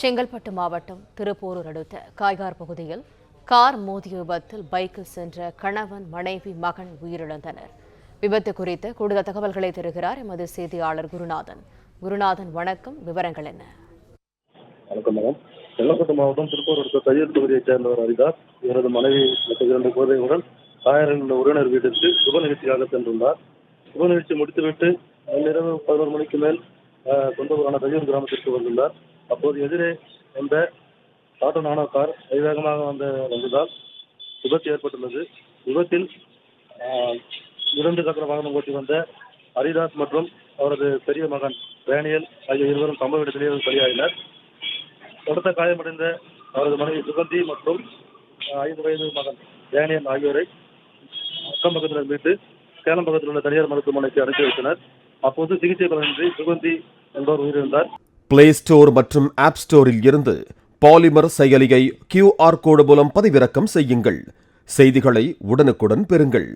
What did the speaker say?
செங்கல்பட்டு மாவட்டம் திருப்போரூர் அடுத்த காய்கார் பகுதியில் கார் மோதிய விபத்தில் பைக்கில் சென்ற கணவன், மனைவி, மகன் உயிரிழந்தனர். விபத்து குறித்த கூடுதல் தகவல்களை தருகிறார் எமது செய்தியாளர் குருநாதன். குருநாதன், வணக்கம். விவரங்கள் என்ன? வணக்கம் மேடம். செங்கல்பட்டு மாவட்டம் திருப்பூர் அடுத்த தையூர் பகுதியைச் சேர்ந்தவர் ஹரிதாஸ். இவரது மனைவி மற்றும் 2 குழந்தைகளுடன் காயரில் உள்ள உறவினர் வீட்டிற்கு சுப நிகழ்ச்சியாக சென்றுள்ளார். சுப நிகழ்ச்சி முடித்துவிட்டு நள்ளிரவு 11 மணிக்கு மேல் சொந்த ஊரான தையூர் கிராமத்திற்கு வந்துள்ளார். அப்போது எதிரே வந்த டாடா நானோ கார் அதிவேகமாக வந்ததால் விபத்து ஏற்பட்டுள்ளது. விபத்தில் 2 சக்கர வாகனம் ஓட்டி வந்த ஹரிதாஸ் மற்றும் அவரது பெரிய மகன் டேனியல் ஆகிய இருவரும் சம்பவ இடத்திலேயே பலியாயினர். தொடர்ந்த காயமடைந்த அவரது மனைவி சுகந்தி மற்றும் 5 வயது மகன் டேனியல் ஆகியோரை அக்கம் பக்கத்தினர் மீட்டு சேலம் பக்கத்தில் உள்ள தனியார் மருத்துவமனைக்கு அனுப்பி வைத்தனர். அப்போது சிகிச்சை பலனின்றி சுகந்தி என்பவர் உயிரிழந்தார். பிளே ஸ்டோர் மற்றும் ஆப் ஸ்டோரில் இருந்து பாலிமர் செயலியை QR கோடு மூலம் பதிவிறக்கம் செய்யுங்கள். செய்திகளை உடனுக்குடன் பெறுங்கள்.